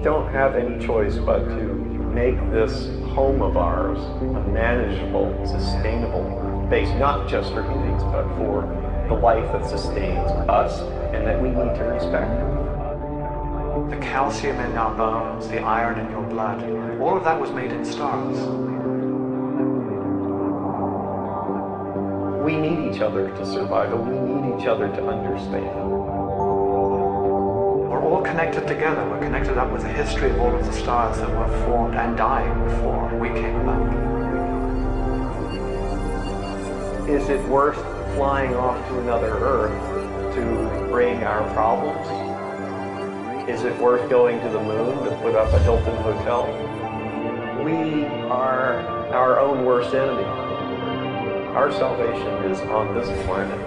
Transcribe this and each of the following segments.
don't have any choice but to make this home of ours a manageable, sustainable base, not just for humans, but for the life that sustains us and that we need to respect. The calcium in our bones, the iron in your blood, all of that was made in stars. We need each other to survive, and we need each other to understand. We're all connected together. We're connected up with the history of all of the stars that were formed and dying before we came about. Is it worth flying off to another Earth to bring our problems? Is it worth going to the moon to put up a Hilton hotel? We are our own worst enemy. Our salvation is on this planet.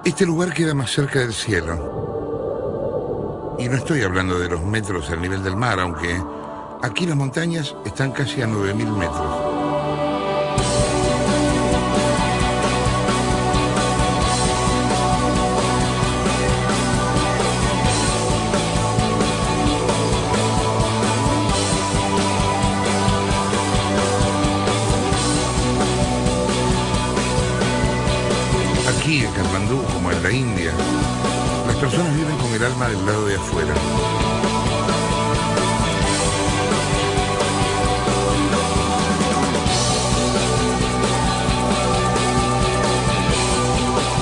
Este lugar queda más cerca del cielo. Y no estoy hablando de los metros al nivel del mar, aunque aquí las montañas están casi a 9.000 metros. Aquí en Katmandú, como en la India, las personas viven con el alma del lado de afuera.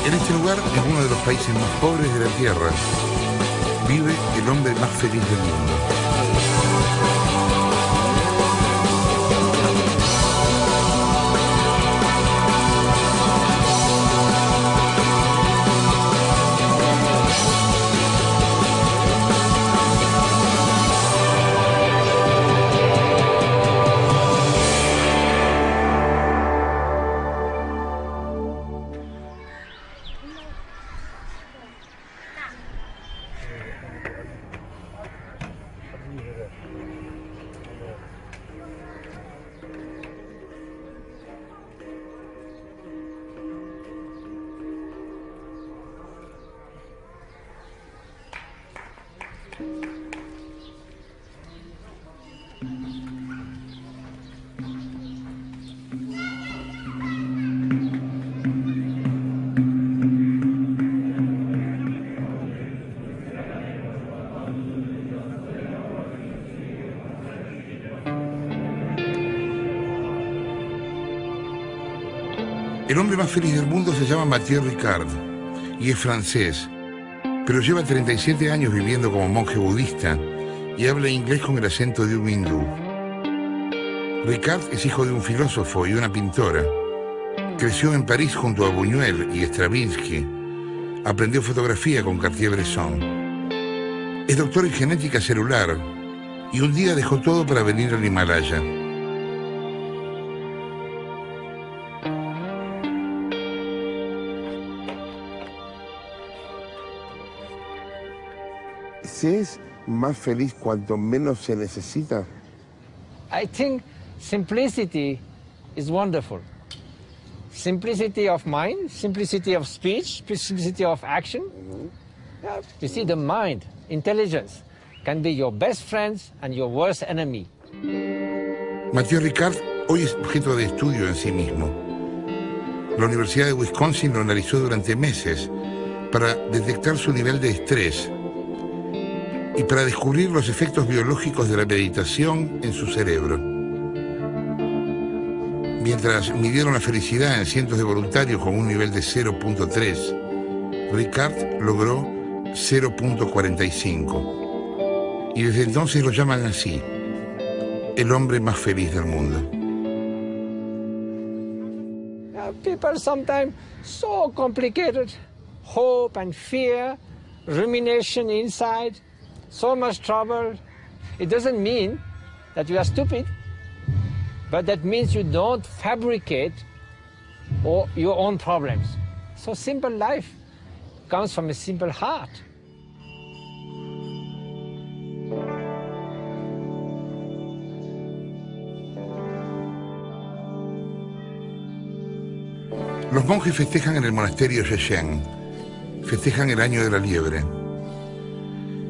En este lugar, en uno de los países más pobres de la Tierra, vive el hombre más feliz del mundo. El hombre más feliz del mundo se llama Matthieu Ricard y es francés, pero lleva 37 años viviendo como monje budista y habla inglés con el acento de un hindú. Ricard es hijo de un filósofo y una pintora. Creció en París junto a Buñuel y Stravinsky. Aprendió fotografía con Cartier-Bresson. Es doctor en genética celular y un día dejó todo para venir al Himalaya. ¿Se es más feliz cuanto menos se necesita? I think simplicity is wonderful. Simplicity of mind, simplicity of speech, simplicity of action. You see, the mind, intelligence, can be your best friend and your worst enemy. Matthieu Ricard hoy es objeto de estudio en sí mismo. La Universidad de Wisconsin lo analizó durante meses para detectar su nivel de estrés y para descubrir los efectos biológicos de la meditación en su cerebro. Mientras midieron la felicidad en cientos de voluntarios con un nivel de 0.3, Ricard logró 0.45. Y desde entonces lo llaman así, el hombre más feliz del mundo. People sometimes so complicated, hope and fear, rumination inside, so much trouble. It doesn't mean that you are stupid, but that means you don't fabricate your own problems. So simple life comes from a simple heart. monjes festejan en el monasterio Shechen, festejan el año de la liebre.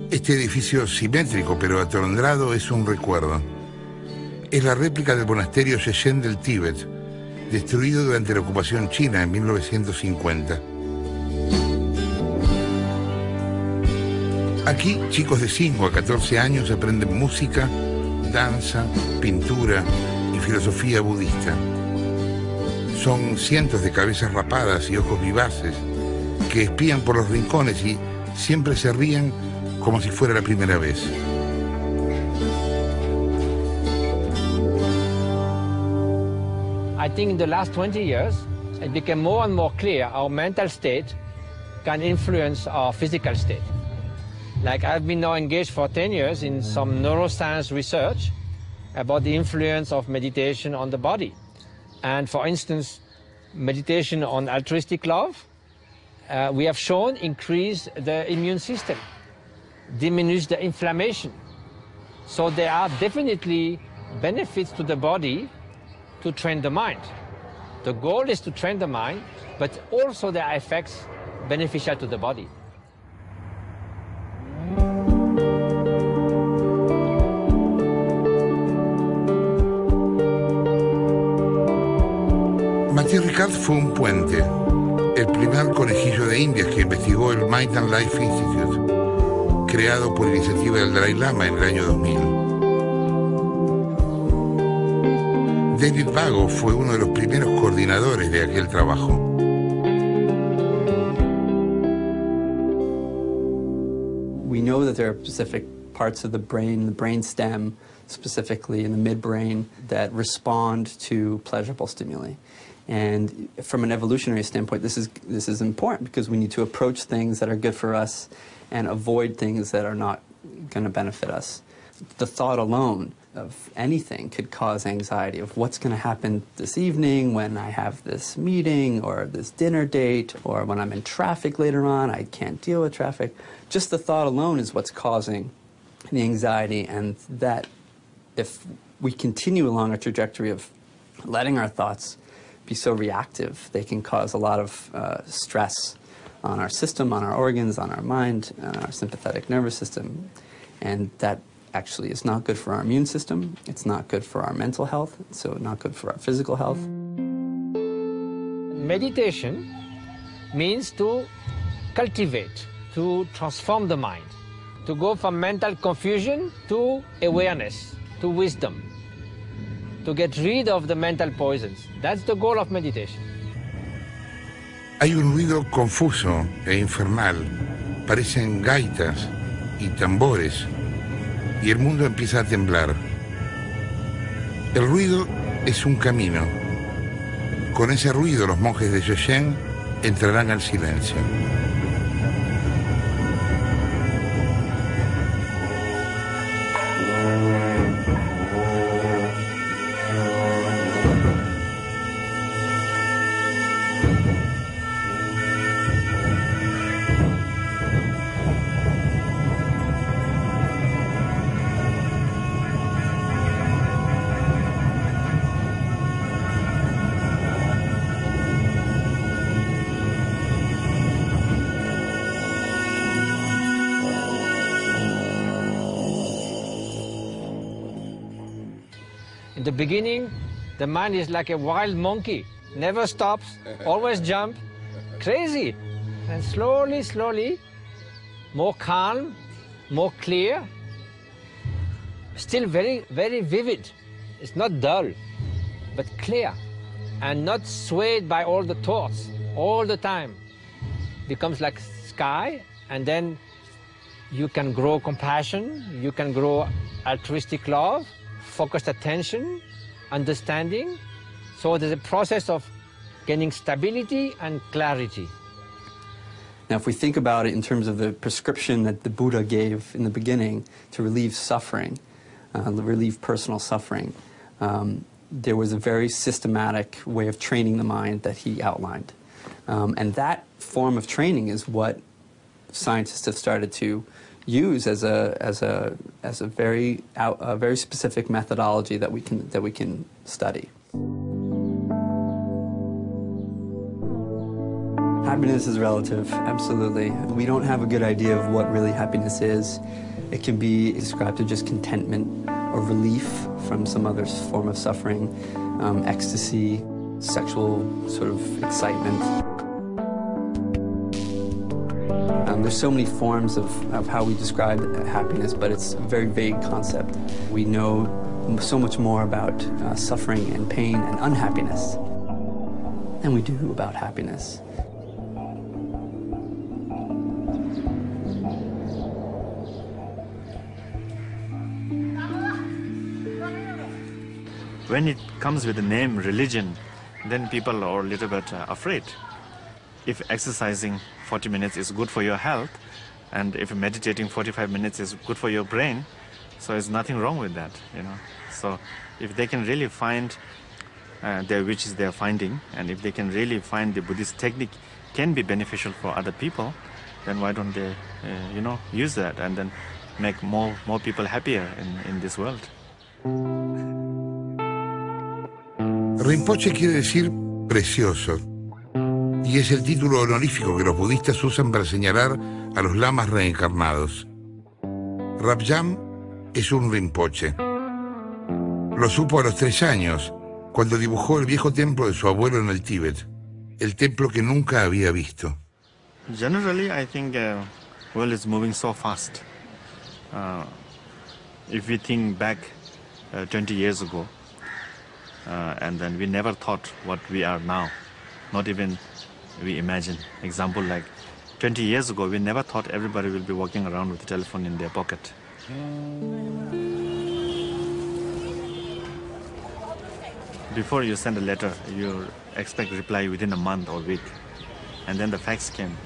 Este edificio simétrico pero atolondrado es un recuerdo. Es la réplica del monasterio Shechen del Tíbet, destruido durante la ocupación china en 1950. Aquí, chicos de 5 a 14 años aprenden música, danza, pintura y filosofía budista. Son cientos de cabezas rapadas y ojos vivaces que espían por los rincones y siempre se ríen como si fuera la primera vez. I think in the last 20 years, it became more and more clear our mental state can influence our physical state. Like I've been now engaged for 10 years in some neuroscience research about the influence of meditation on the body. And for instance, meditation on altruistic love, we have shown increase the immune system, diminish the inflammation. So there are definitely benefits to the body to train the mind. The goal is to train the mind, but also there are effects beneficial to the body. Matthieu Ricard fue un puente, el primer conejillo de Indias que investigó el Mind and Life Institute, creado por iniciativa del Dalai Lama en el año 2000. David Vago fue uno de los primeros coordinadores de aquel trabajo. We know that there are specific parts of the brain stem, specifically in the midbrain, that respond to pleasurable stimuli. And from an evolutionary standpoint, this is important because we need to approach things that are good for us and avoid things that are not going to benefit us. The thought alone of anything could cause anxiety of what's going to happen this evening when I have this meeting or this dinner date or when I'm in traffic later on, I can't deal with traffic. Just the thought alone is what's causing the anxiety, and that if we continue along a trajectory of letting our thoughts be so reactive, they can cause a lot of stress on our system, on our organs, on our mind, on our sympathetic nervous system, and that actually is not good for our immune system, it's not good for our mental health, so not good for our physical health. Meditation means to cultivate, to transform the mind, to go from mental confusion to awareness, to wisdom, to get rid of the mental poisons. That's the goal of meditation. Hay un ruido confuso e infernal, parecen gaitas y tambores, y el mundo empieza a temblar. El ruido es un camino. Con ese ruido los monjes de Shechen entrarán al silencio. In the beginning, the mind is like a wild monkey, never stops, always jump, crazy. And slowly, slowly, more calm, more clear, still very, very vivid. It's not dull, but clear, and not swayed by all the thoughts all the time. Becomes like sky, and then you can grow compassion, you can grow altruistic love, focused attention, understanding. So there's a process of gaining stability and clarity. Now, if we think about it in terms of the prescription that the Buddha gave in the beginning to relieve suffering, relieve personal suffering, there was a very systematic way of training the mind that he outlined. And that form of training is what scientists have started to use as a very specific methodology that we can study. Happiness is relative, absolutely. We don't have a good idea of what really happiness is. It can be described as just contentment or relief from some other form of suffering, ecstasy, sexual sort of excitement. There's so many forms of how we describe happiness, but it's a very vague concept. We know so much more about suffering and pain and unhappiness than we do about happiness. When it comes with the name religion, then people are a little bit afraid. If exercising 40 minutes is good for your health, and if meditating 45 minutes is good for your brain, so there's nothing wrong with that, you know. So if they can really find which is their finding, and if they can really find the Buddhist technique can be beneficial for other people, then why don't they, use that and then make more people happier in this world. Rinpoche quiere decir precioso, y es el título honorífico que los budistas usan para señalar a los lamas reencarnados. Rabjam es un Rinpoche. Lo supo a los 3 años, cuando dibujó el viejo templo de su abuelo en el Tíbet, el templo que nunca había visto. Generally, I think world is moving so fast. If we think back 20 years ago, and then we never thought what we are now, not even we imagine. Example like 20 years ago, we never thought everybody will be walking around with a telephone in their pocket. Before you send a letter, you expect reply within a month or week. And then the fax came.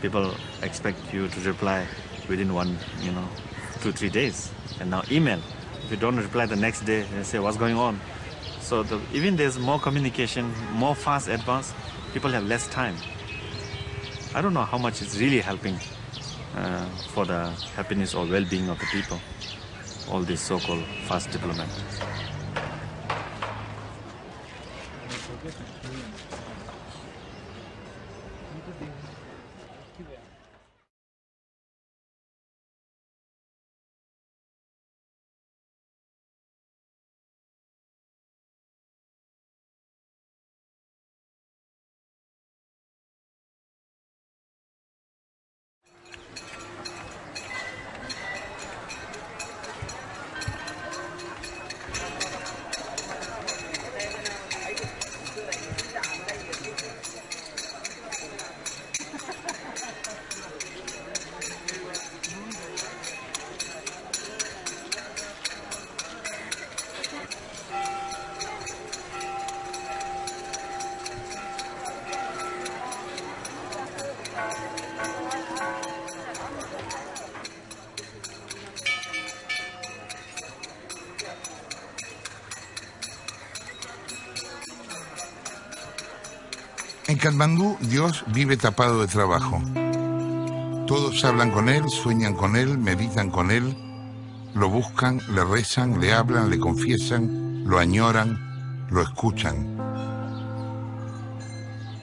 People expect you to reply within 2-3 days. And now email. If you don't reply the next day, they say, what's going on? So even there's more communication, more fast advance, people have less time. I don't know how much it's really helping for the happiness or well-being of the people, all this so-called fast development. En Katmandú, Dios vive tapado de trabajo. Todos hablan con Él, sueñan con Él, meditan con Él, lo buscan, le rezan, le hablan, le confiesan, lo añoran, lo escuchan.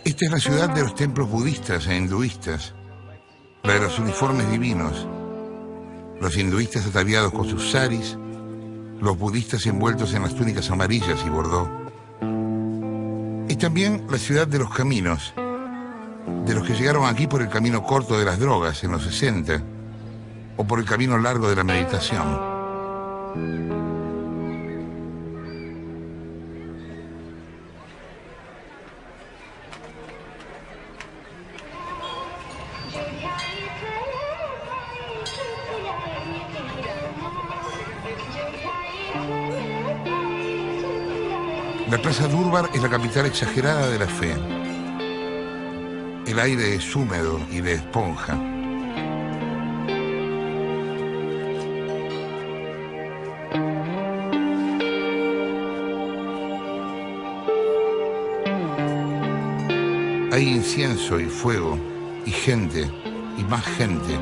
Esta es la ciudad de los templos budistas e hinduistas, la de los uniformes divinos, los hinduistas ataviados con sus saris, los budistas envueltos en las túnicas amarillas y bordó. Es también la ciudad de los caminos, de los que llegaron aquí por el camino corto de las drogas en los 60, o por el camino largo de la meditación. La Plaza Durbar es la capital exagerada de la fe. El aire es húmedo y de esponja. Hay incienso y fuego y gente y más gente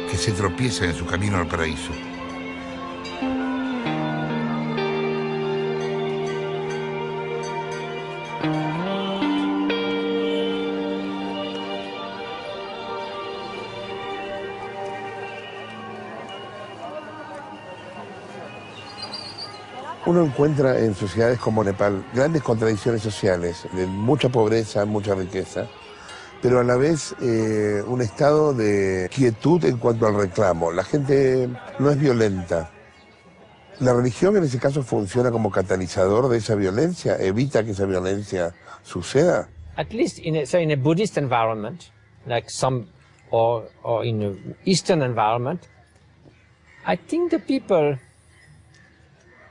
que se tropieza en su camino al paraíso. Uno encuentra en sociedades como Nepal grandes contradicciones sociales, de mucha pobreza, mucha riqueza, pero a la vez un estado de quietud en cuanto al reclamo. La gente no es violenta. La religión en ese caso funciona como catalizador de esa violencia, evita que esa violencia suceda. At least in a Buddhist environment, like or in an Eastern environment, I think the people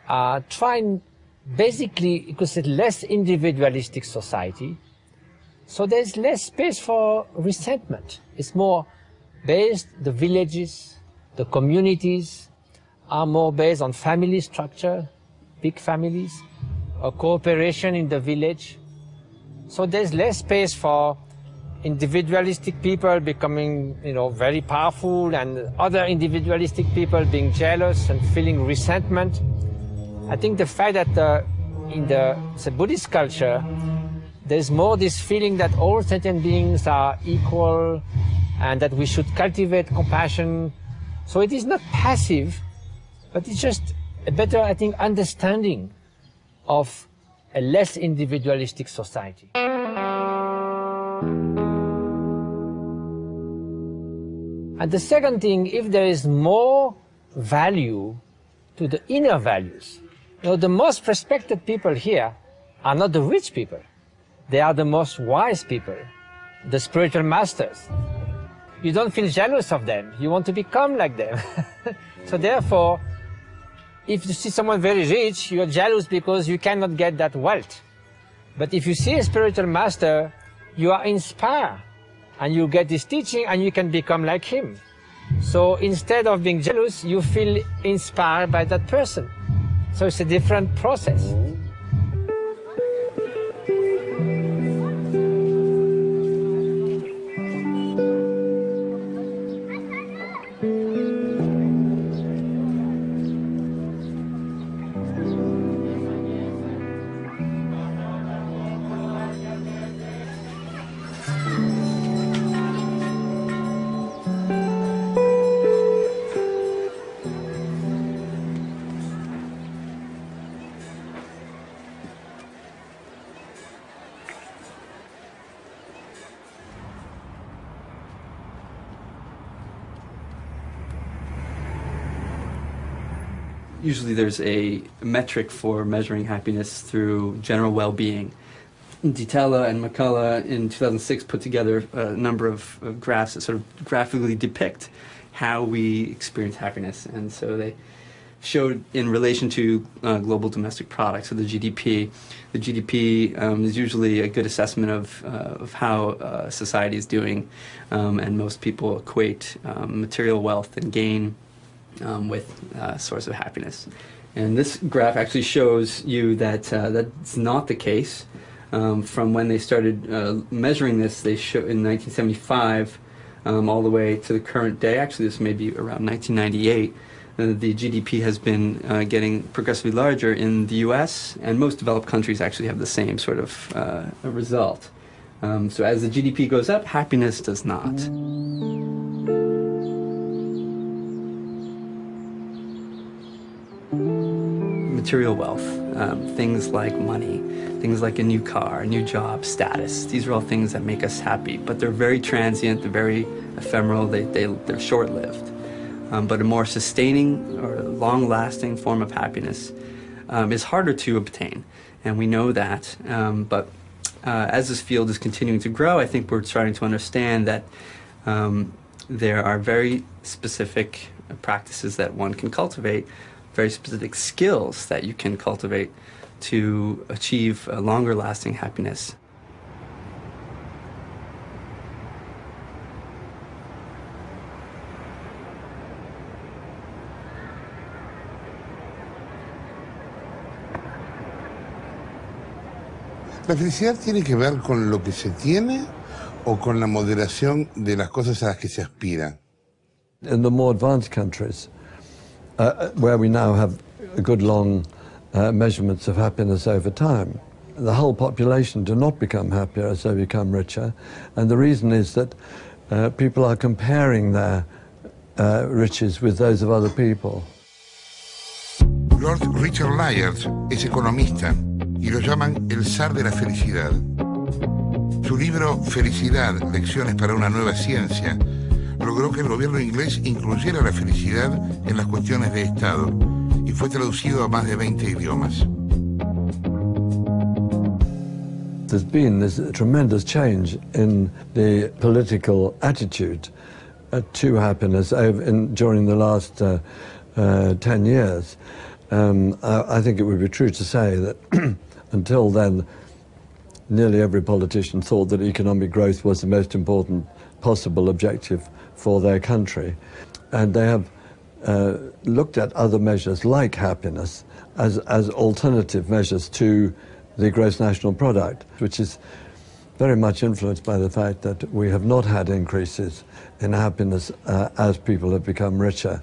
are trying basically, because it's less individualistic society, so there's less space for resentment. It's more based, the villages, the communities are more based on family structure, big families, or cooperation in the village. So there's less space for individualistic people becoming, very powerful, and other individualistic people being jealous and feeling resentment. I think the fact that in the Buddhist culture, there's more this feeling that all sentient beings are equal and that we should cultivate compassion. So it is not passive, but it's just a better, I think, understanding of a less individualistic society. And the second thing, if there is more value to the inner values, the most respected people here are not the rich people. They are the most wise people, the spiritual masters. You don't feel jealous of them. You want to become like them. So therefore, if you see someone very rich, you are jealous because you cannot get that wealth. But if you see a spiritual master, you are inspired, and you get this teaching, and you can become like him. So instead of being jealous, you feel inspired by that person. So it's a different process. Usually there's a metric for measuring happiness through general well-being. Ditella and McCullough in 2006 put together a number of graphs that sort of graphically depict how we experience happiness. And so they showed in relation to global domestic product, so the GDP. The GDP is usually a good assessment of how society is doing, and most people equate material wealth and gain with source of happiness. And this graph actually shows you that that's not the case. From when they started measuring this, they show in 1975 all the way to the current day. Actually, this may be around 1998. The GDP has been getting progressively larger in the U.S., and most developed countries actually have the same sort of result. So as the GDP goes up, happiness does not. Material wealth, things like money, things like a new car, a new job, status. These are all things that make us happy, but they're very transient, they're very ephemeral, they're short-lived. But a more sustaining or long-lasting form of happiness is harder to obtain, and we know that. But as this field is continuing to grow, I think we're starting to understand that there are very specific practices that one can cultivate, very specific skills that you can cultivate to achieve a longer lasting happiness. ¿La felicidad tiene que ver con lo que se tiene o con la moderación de las cosas a las que se aspira? In the more advanced countries, where we now have good long measurements of happiness over time, the whole population do not become happier as they become richer, and the reason is that people are comparing their riches with those of other people. Lord Richard Lyers es economista y lo llaman el zar de la felicidad. Su libro Felicidad, lecciones para una nueva ciencia, logró que el gobierno inglés incluyera la felicidad en las cuestiones de Estado y fue traducido a más de 20 idiomas. There's been this tremendous change in the political attitude to happiness during the last 10 years. I think it would be true to say that until then, nearly every politician thought that economic growth was the most important possible objective for their country. And they have looked at other measures like happiness as alternative measures to the gross national product, which is very much influenced by the fact that we have not had increases in happiness as people have become richer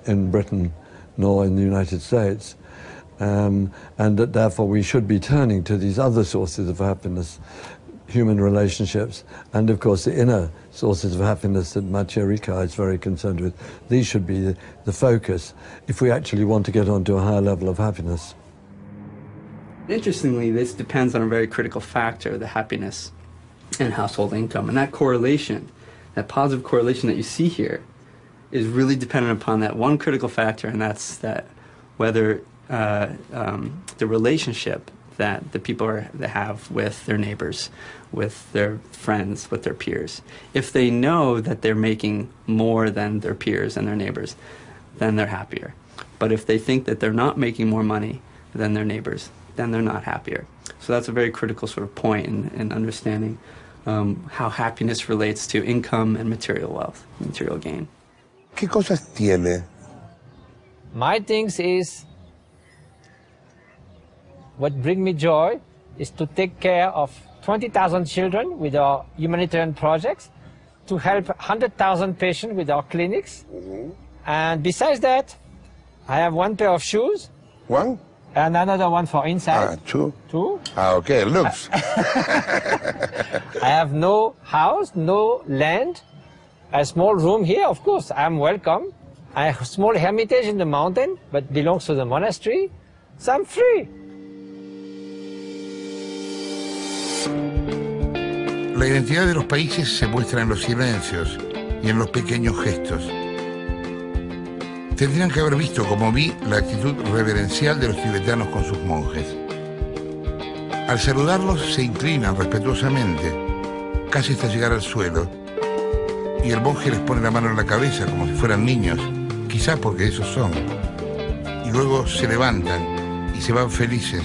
in Britain nor in the United States. And that therefore we should be turning to these other sources of happiness, human relationships, and of course the inner sources of happiness that Matthieu Ricard is very concerned with. These should be the focus if we actually want to get onto a higher level of happiness. Interestingly, this depends on a very critical factor, the happiness and household income. And that correlation, that positive correlation that you see here, is really dependent upon that one critical factor, and that's that whether the relationship that the people have with their neighbors, with their friends, with their peers. If they know that they're making more than their peers and their neighbors, then they're happier. But if they think that they're not making more money than their neighbors, then they're not happier. So that's a very critical sort of point in understanding how happiness relates to income and material wealth, material gain. ¿Qué cosas tiene? My things is, what brings me joy is to take care of 20,000 children with our humanitarian projects, to help 100,000 patients with our clinics. And besides that, I have one pair of shoes. One? And another one for inside. Two? Two. Okay, looks. I have no house, no land, a small room here, of course, I'm welcome. I have a small hermitage in the mountain, but belongs to the monastery, so I'm free. La identidad de los países se muestra en los silencios y en los pequeños gestos. Tendrían que haber visto, como vi, la actitud reverencial de los tibetanos con sus monjes. Al saludarlos se inclinan respetuosamente, casi hasta llegar al suelo, y el monje les pone la mano en la cabeza como si fueran niños, quizás porque esos son, y luego se levantan y se van felices,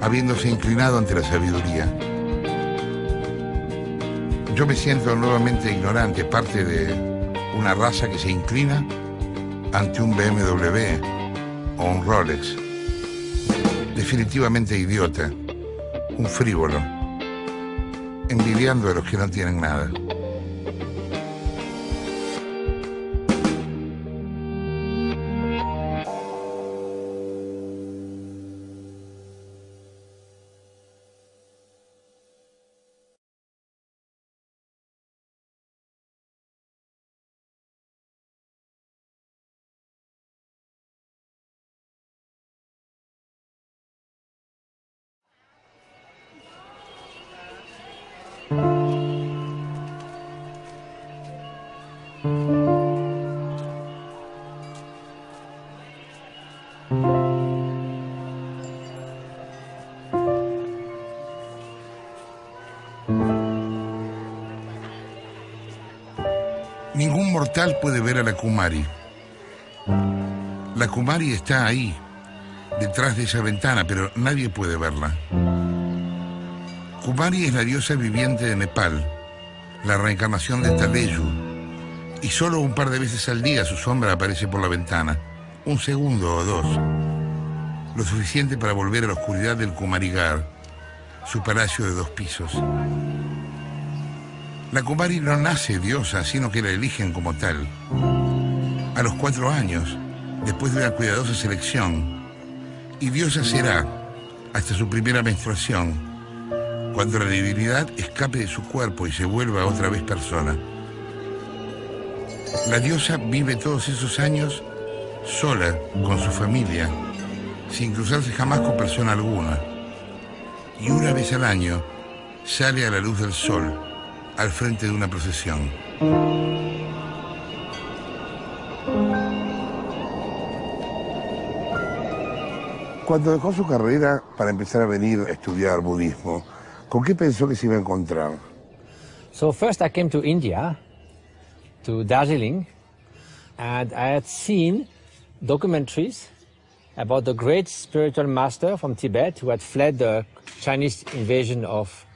habiéndose inclinado ante la sabiduría. Yo me siento nuevamente ignorante, parte de una raza que se inclina ante un BMW o un Rolex. Definitivamente idiota, un frívolo, envidiando a los que no tienen nada. Ningún mortal puede ver a la Kumari. La Kumari está ahí, detrás de esa ventana, pero nadie puede verla. Kumari es la diosa viviente de Nepal, la reencarnación de Taleyu, y solo un par de veces al día su sombra aparece por la ventana, un segundo o dos, lo suficiente para volver a la oscuridad del Kumarigar, su palacio de 2 pisos. La Kumari no nace diosa, sino que la eligen como tal. A los 4 años, después de una cuidadosa selección, y diosa será hasta su primera menstruación, cuando la divinidad escape de su cuerpo y se vuelva otra vez persona. La diosa vive todos esos años sola, con su familia, sin cruzarse jamás con persona alguna. Y una vez al año sale a la luz del sol, al frente de una procesión. Cuando dejó su carrera para empezar a venir a estudiar budismo, ¿con qué pensó que se iba a encontrar? So first I came to India, to Darjeeling, and I had seen documentaries about the great spiritual master from Tibet who had fled the Chinese invasion of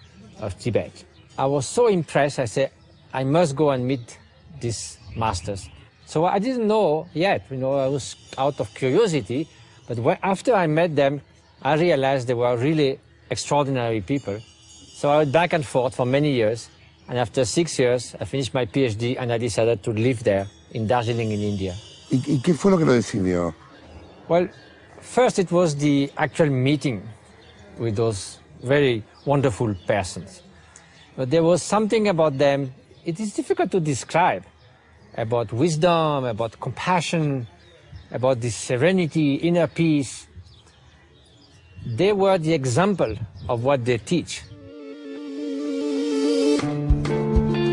Tibet. I was so impressed, I said, I must go and meet these masters. So I didn't know yet, I was out of curiosity, but after I met them, I realized they were really extraordinary people. So I went back and forth for many years, and after 6 years, I finished my PhD and I decided to live there in Darjeeling in India. ¿Y qué fue lo que lo decidió? Well, first it was the actual meeting with those very wonderful persons. But there was something about them, it is difficult to describe, about wisdom, about compassion, about this serenity, inner peace. They were the example of what they teach.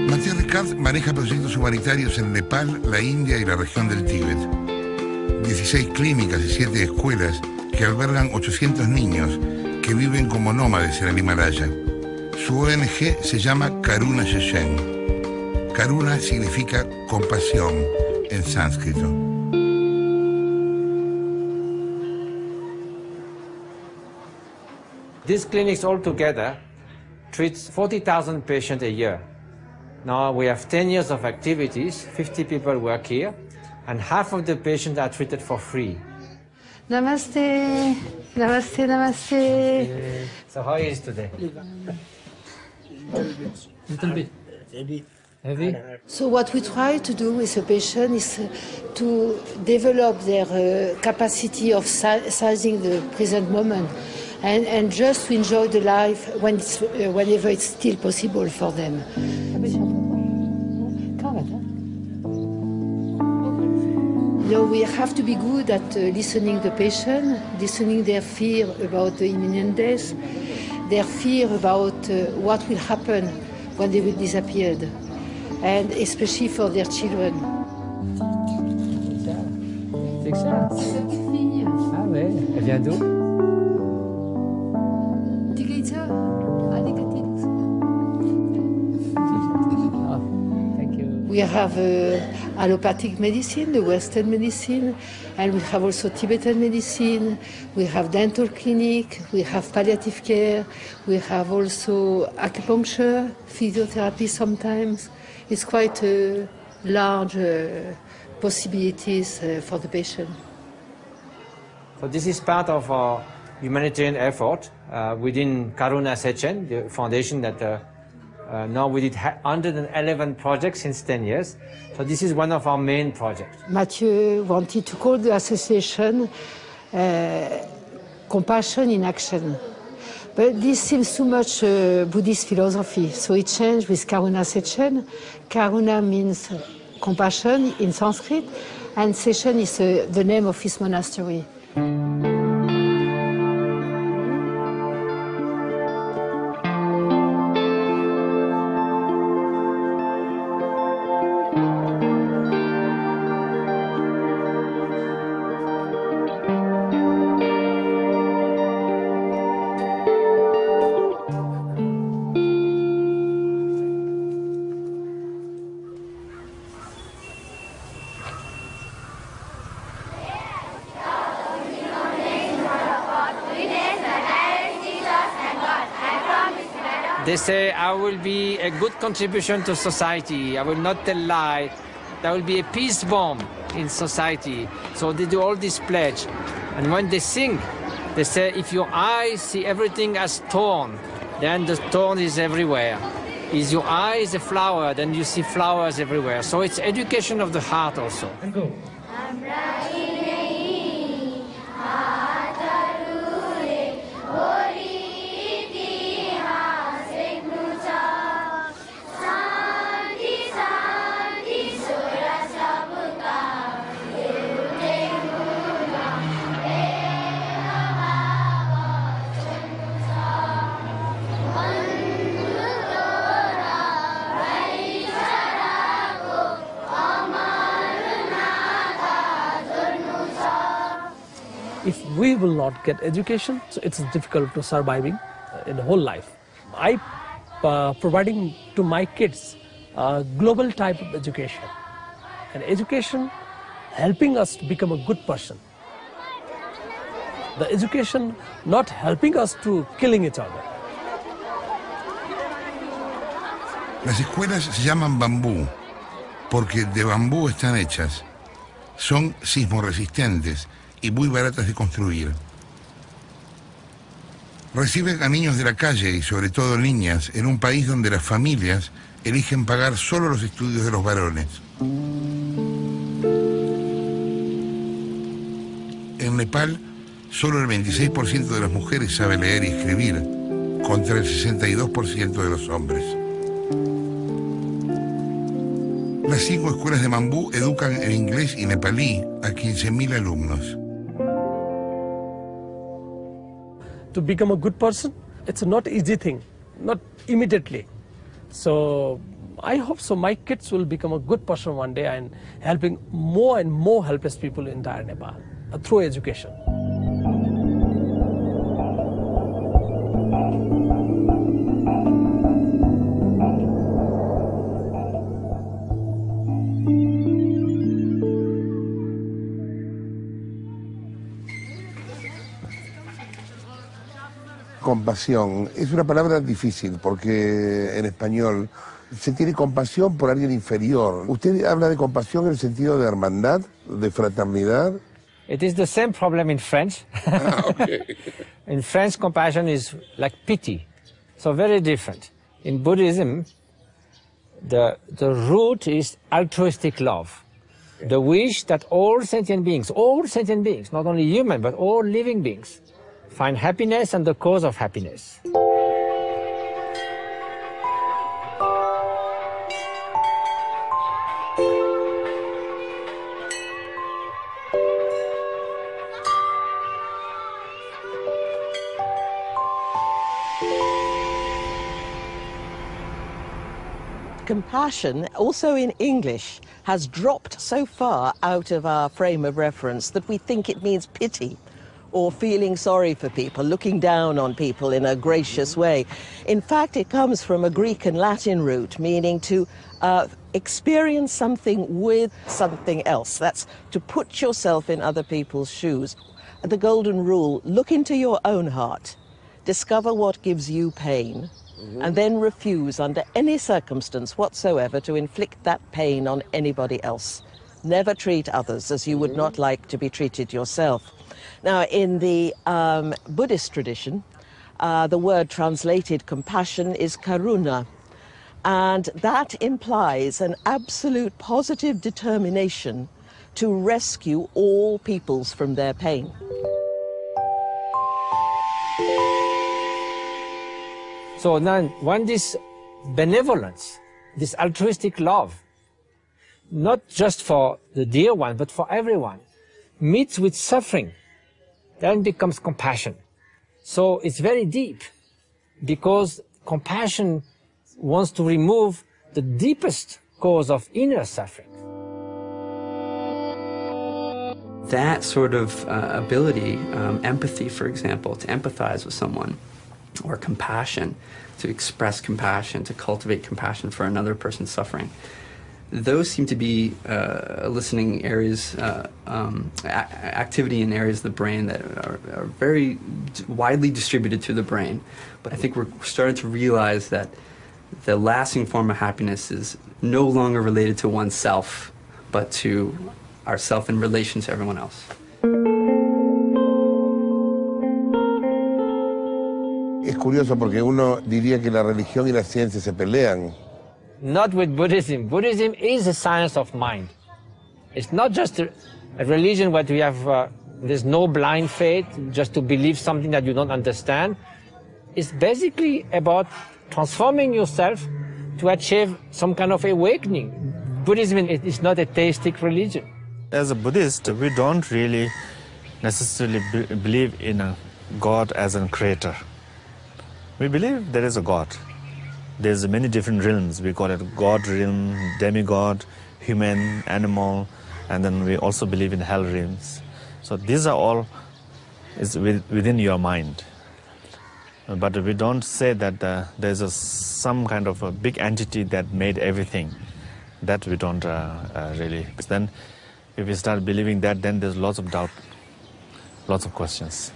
Matthieu Ricard maneja proyectos humanitarios en Nepal, la India y la región del Tíbet. 16 clínicas y 7 escuelas que albergan 800 niños que viven como nómades en el Himalaya. Su ONG se llama Karuna Shechen. Karuna significa compasión en sánscrito. These clinics altogether treat 40,000 patients a year. Now we have 10 years of activities, 50 people work here, and half of the patients are treated for free. Namaste, namaste, namaste. So how is today? Little bit. Heavy? So what we try to do with the patient is to develop their capacity of sizing the present moment and just to enjoy the life whenever it's still possible for them. We have to be good at listening to the patient, listening their fear about the imminent death, their fear about what will happen when they will disappear, and especially for their children. C'est ça. Ah ouais, elle vient d'où? We have allopathic medicine, the Western medicine, and we have also Tibetan medicine, we have dental clinic, we have palliative care, we have also acupuncture, physiotherapy sometimes. It's quite large possibilities for the patient. So this is part of our humanitarian effort within Karuna Shechen, the foundation that now we did 111 projects since 10 years. So this is one of our main projects. Matthieu wanted to call the association Compassion in Action. But this seems too much Buddhist philosophy, so it changed with Karuna Shechen. Karuna means compassion in Sanskrit, and Shechen is the name of his monastery. They say I will be a good contribution to society, I will not tell lie, there will be a peace bomb in society. So they do all this pledge. And when they sing, they say if your eyes see everything as thorn, then the thorn is everywhere. Is your eye is a flower, then you see flowers everywhere. So it's education of the heart also. Go. If we will not get education, so it's difficult to surviving in the whole life. I providing to my kids a global type of education, and education helping us to become a good person. The education not helping us to killing each other. Las escuelas se llaman bambú porque de bambú están hechas. Son sismorresistentes y muy baratas de construir. Reciben a niños de la calle y sobre todo niñas en un país donde las familias eligen pagar solo los estudios de los varones. En Nepal, solo el 26% de las mujeres sabe leer y escribir, contra el 62% de los hombres. Las 5 escuelas de bambú educan en inglés y nepalí a 15.000 alumnos. To become a good person, it's not easy thing, not immediately. So I hope so my kids will become a good person one day and helping more and more helpless people in entire Nepal through education. Compasión es una palabra difícil porque en español se tiene compasión por alguien inferior. ¿Usted habla de compasión en el sentido de hermandad, de fraternidad? It is the same problem in French. Okay. In French, compassion is like pity, so very different. In Buddhism, the root is altruistic love, the wish that all sentient beings, not only human, but all living beings, find happiness and the cause of happiness. Compassion, also in English, has dropped so far out of our frame of reference that we think it means pity, or feeling sorry for people, looking down on people in a gracious way. In fact, it comes from a Greek and Latin root, meaning to experience something with something else. That's to put yourself in other people's shoes. The golden rule, look into your own heart, discover what gives you pain, and then refuse under any circumstance whatsoever to inflict that pain on anybody else. Never treat others as you would not like to be treated yourself. Now, in the Buddhist tradition, the word translated compassion is karuna, and that implies an absolute positive determination to rescue all peoples from their pain. So now, when this benevolence, this altruistic love, not just for the dear one, but for everyone, meets with suffering, then becomes compassion. So it's very deep, because compassion wants to remove the deepest cause of inner suffering. That sort of ability, empathy, for example, to empathize with someone, or compassion, to express compassion, to cultivate compassion for another person's suffering, those seem to be listening areas, activity in areas of the brain that are very widely distributed through the brain. But I think we're starting to realize that the lasting form of happiness is no longer related to oneself, but to ourself in relation to everyone else. Es curioso porque uno diría que la religión y la ciencia se pelean. Not with Buddhism. Buddhism is a science of mind. It's not just a religion where we have, there's no blind faith, just to believe something that you don't understand. It's basically about transforming yourself to achieve some kind of awakening. Buddhism is not a theistic religion. As a Buddhist, we don't really necessarily believe in a God as a creator. We believe there is a God. There's many different realms. We call it God realm, demigod, human, animal, and then we also believe in hell realms. So these are all is within your mind. But we don't say that there's some kind of a big entity that made everything. That we don't really. Then if we start believing that, then there's lots of doubt, lots of questions.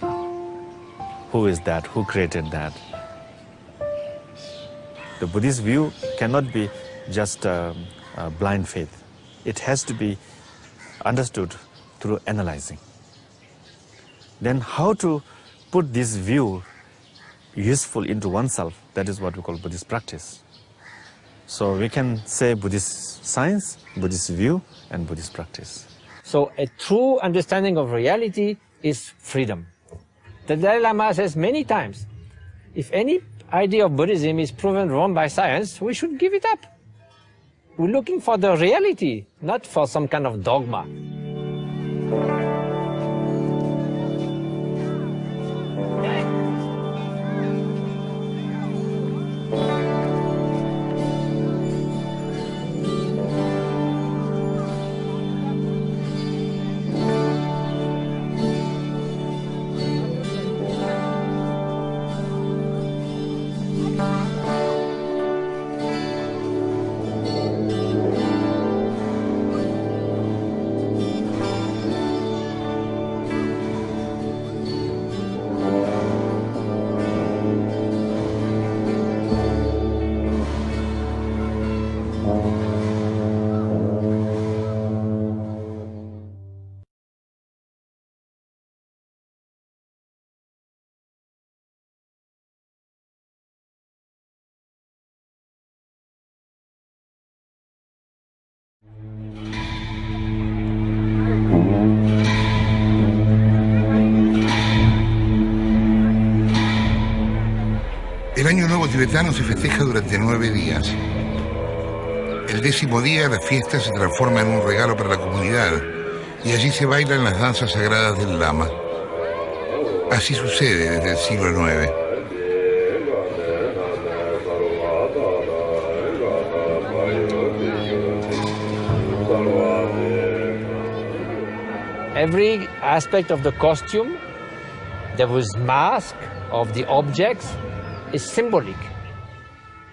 Who is that? Who created that? The Buddhist view cannot be just blind faith. It has to be understood through analyzing. Then how to put this view useful into oneself, that is what we call Buddhist practice. So we can say Buddhist science, Buddhist view, and Buddhist practice. So a true understanding of reality is freedom. The Dalai Lama says many times, if any idea of Buddhism is proven wrong by science, we should give it up. We're looking for the reality, not for some kind of dogma. El Año Nuevo tibetano se festeja durante 9 días. El 10º día la fiesta se transforma en un regalo para la comunidad y allí se bailan las danzas sagradas del Lama. Así sucede desde el siglo IX. Every aspect of the costume, there was mask of the objects, is symbolic.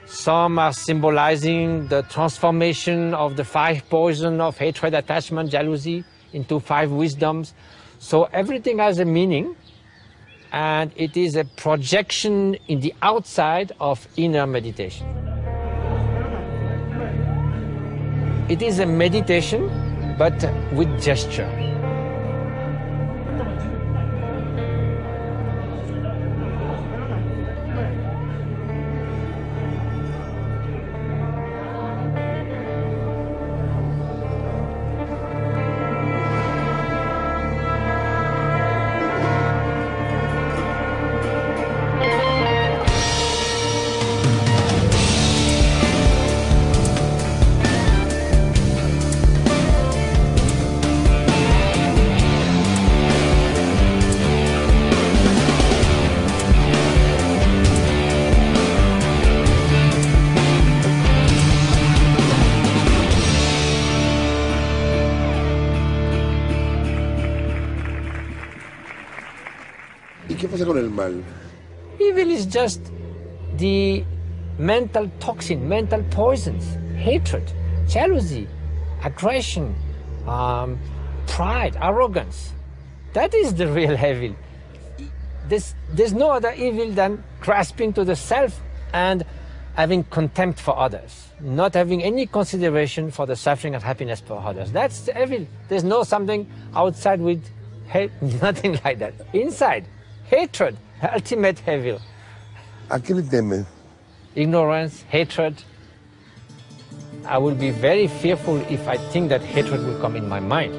Some are symbolizing the transformation of the 5 poison of hatred, attachment, jealousy into 5 wisdoms. So everything has a meaning, and it is a projection in the outside of inner meditation. It is a meditation, but with gesture. ¿Qué pasa con el mal? Evil is just the mental toxin, mental poisons, hatred, jealousy, aggression, pride, arrogance. That is the real evil. There's no other evil than grasping to the self and having contempt for others, not having any consideration for the suffering and happiness for others. That's the evil. There's no something outside with hate, nothing like that. Inside, hatred, ultimate evil. ¿A qué le teme? Ignorance, hatred. I will be very fearful if I think that hatred will come in my mind.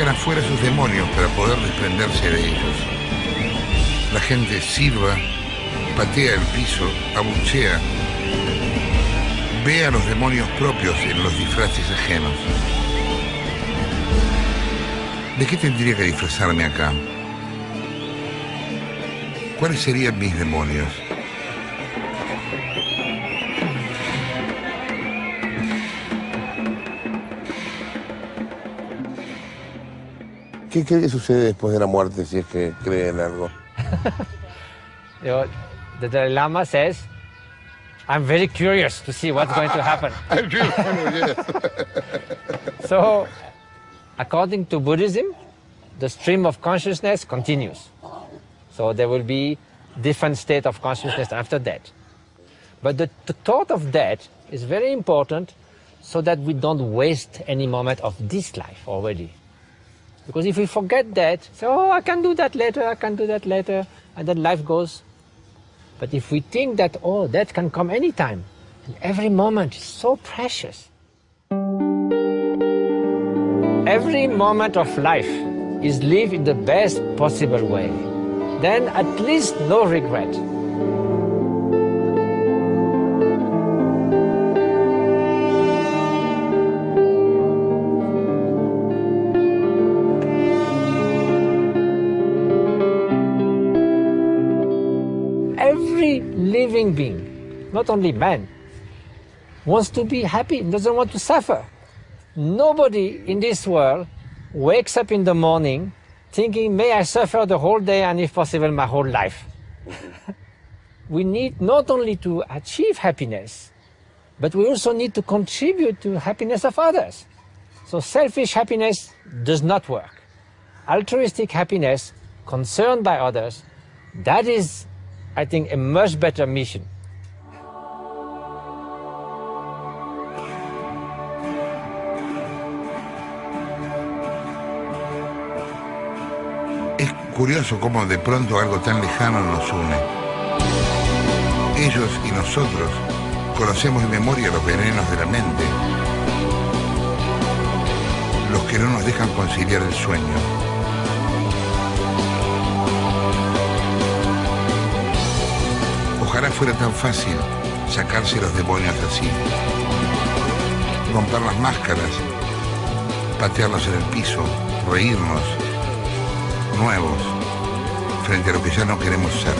sacan afuera sus demonios para poder desprenderse de ellos. La gente silba, patea el piso, abuchea, ve a los demonios propios en los disfraces ajenos. ¿De qué tendría que disfrazarme acá? ¿Cuáles serían mis demonios? ¿Qué cree que sucede después de la muerte, si es que cree en algo? The Dalai Lama says, I'm very curious to see what's going to happen. So, according to Buddhism, the stream of consciousness continues. So there will be different state of consciousness after death. But the thought of death is very important so that we don't waste any moment of this life already. Because if we forget that, say, oh, I can do that later, I can do that later, and then life goes. But if we think that, oh, that can come anytime, and every moment is so precious. Every moment of life is lived in the best possible way. Then at least no regret. Every living being, not only man, wants to be happy, doesn't want to suffer. Nobody in this world wakes up in the morning thinking, may I suffer the whole day and if possible my whole life. We need not only to achieve happiness, but we also need to contribute to happiness of others. So selfish happiness does not work. Altruistic happiness, concerned by others, that is, I think, a much better mission. Es curioso cómo de pronto algo tan lejano nos une. Ellos y nosotros conocemos de memoria los venenos de la mente, los que no nos dejan conciliar el sueño. Ojalá fuera tan fácil sacarse los demonios así, romper las máscaras, patearlos en el piso, reírnos, nuevos, frente a lo que ya no queremos ser.